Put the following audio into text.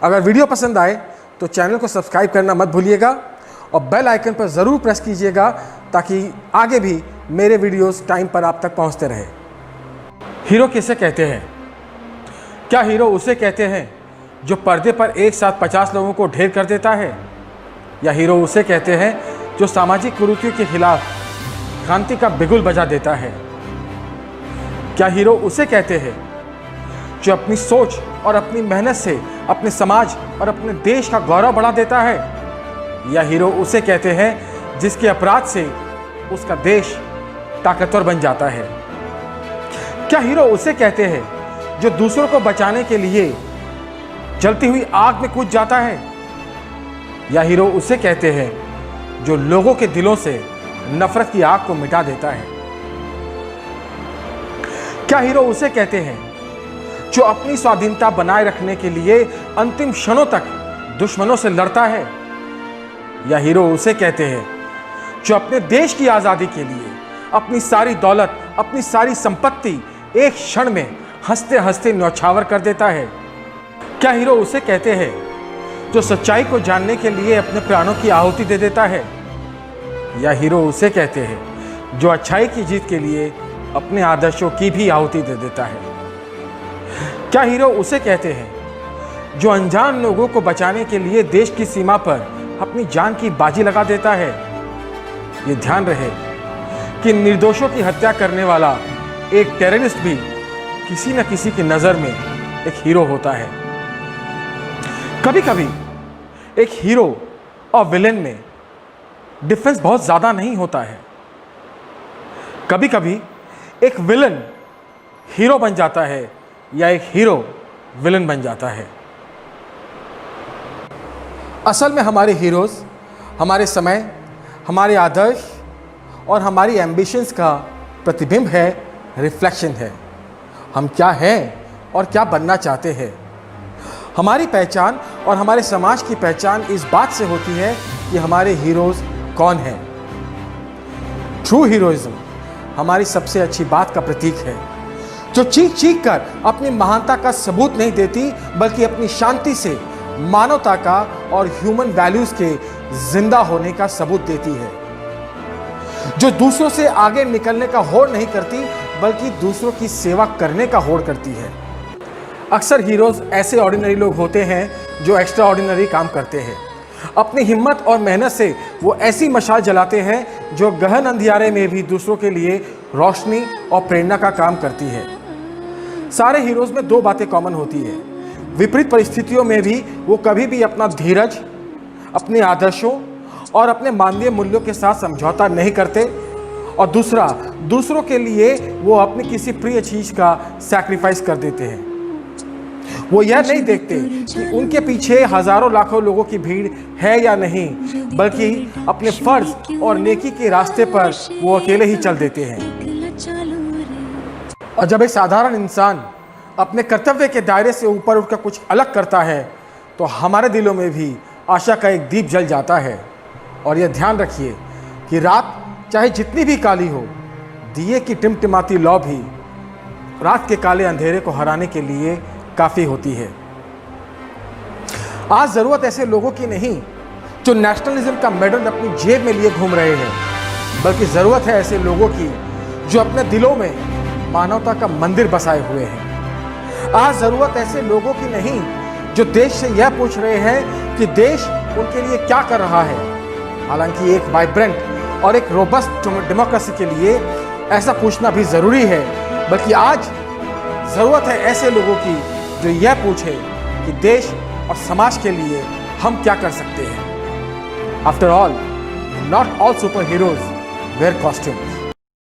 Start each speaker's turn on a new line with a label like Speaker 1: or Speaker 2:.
Speaker 1: अगर वीडियो पसंद आए तो चैनल को सब्सक्राइब करना मत भूलिएगा और बेल आइकन पर ज़रूर प्रेस कीजिएगा ताकि आगे भी मेरे वीडियोस टाइम पर आप तक पहुंचते रहे। हीरो किसे कहते हैं? क्या हीरो उसे कहते हैं जो पर्दे पर एक साथ 50 लोगों को ढेर कर देता है, या हीरो उसे कहते हैं जो सामाजिक कुरीतियों के खिलाफ क्रांति का बिगुल बजा देता है? क्या हीरो उसे कहते हैं जो अपनी सोच और अपनी मेहनत से अपने समाज और अपने देश का गौरव बढ़ा देता है, या हीरो उसे कहते हैं जिसके अपराध से उसका देश ताकतवर बन जाता है? क्या हीरो उसे कहते हैं जो दूसरों को बचाने के लिए जलती हुई आग में कूद जाता है, या हीरो उसे कहते हैं जो लोगों के दिलों से नफरत की आग को मिटा देता है? क्या हीरो उसे कहते हैं जो अपनी स्वाधीनता बनाए रखने के लिए अंतिम क्षणों तक दुश्मनों से लड़ता है, या हीरो उसे कहते हैं जो अपने देश की आज़ादी के लिए अपनी सारी दौलत, अपनी सारी संपत्ति एक क्षण में हंसते हंसते न्यौछावर कर देता है? क्या हीरो उसे कहते हैं जो सच्चाई को जानने के लिए अपने प्राणों की आहुति दे देता है, या हीरो उसे कहते हैं जो अच्छाई की जीत के लिए अपने आदर्शों की भी आहुति दे देता है? क्या हीरो उसे कहते हैं जो अनजान लोगों को बचाने के लिए देश की सीमा पर अपनी जान की बाजी लगा देता है? ये ध्यान रहे कि निर्दोषों की हत्या करने वाला एक टेररिस्ट भी किसी न किसी की नज़र में एक हीरो होता है। कभी कभी एक हीरो और विलेन में डिफरेंस बहुत ज़्यादा नहीं होता है। कभी कभी एक विलन हीरो बन जाता है या एक हीरो विलन बन जाता है। असल में हमारे हीरोज़ हमारे समय, हमारे आदर्श और हमारी एम्बिशंस का प्रतिबिंब है, रिफ्लेक्शन है। हम क्या हैं और क्या बनना चाहते हैं। हमारी पहचान और हमारे समाज की पहचान इस बात से होती है कि हमारे हीरोज़ कौन हैं। ट्रू हीरोइज्म हमारी सबसे अच्छी बात का प्रतीक है, जो चीख चीख कर अपनी महानता का सबूत नहीं देती बल्कि अपनी शांति से मानवता का और ह्यूमन वैल्यूज के जिंदा होने का सबूत देती है, जो दूसरों से आगे निकलने का होड़ नहीं करती बल्कि दूसरों की सेवा करने का होड़ करती है। अक्सर हीरोज ऐसे ऑर्डिनरी लोग होते हैं जो एक्स्ट्रा ऑर्डिनरी काम करते हैं। अपनी हिम्मत और मेहनत से वो ऐसी मशाल जलाते हैं जो गहन अंधियारे में भी दूसरों के लिए रोशनी और प्रेरणा का काम करती है। सारे हीरोज़ में दो बातें कॉमन होती है। विपरीत परिस्थितियों में भी वो कभी भी अपना धीरज, अपने आदर्शों और अपने मानवीय मूल्यों के साथ समझौता नहीं करते, और दूसरा, दूसरों के लिए वो अपनी किसी प्रिय चीज़ का सैक्रिफाइस कर देते हैं। वो यह नहीं देखते कि उनके पीछे हजारों लाखों लोगों की भीड़ है या नहीं, बल्कि अपने फर्ज और नेकी के रास्ते पर वो अकेले ही चल देते हैं। और जब एक साधारण इंसान अपने कर्तव्य के दायरे से ऊपर उठकर कुछ अलग करता है तो हमारे दिलों में भी आशा का एक दीप जल जाता है। और यह ध्यान रखिए कि रात चाहे जितनी भी काली हो, दिए की टिमटिमाती लौ भी रात के काले अंधेरे को हराने के लिए काफ़ी होती है। आज ज़रूरत ऐसे लोगों की नहीं जो नेशनलिज्म का मेडल अपनी जेब में लिए घूम रहे हैं, बल्कि ज़रूरत है ऐसे लोगों की जो अपने दिलों में मानवता का मंदिर बसाए हुए हैं। आज ज़रूरत ऐसे लोगों की नहीं जो देश से यह पूछ रहे हैं कि देश उनके लिए क्या कर रहा है। हालांकि एक वाइब्रेंट और एक रोबस्ट डेमोक्रेसी के लिए ऐसा पूछना भी ज़रूरी है, बल्कि आज ज़रूरत है ऐसे लोगों की जो यह पूछे कि देश और समाज के लिए हम क्या कर सकते हैं। After all, not all super heroes wear costumes.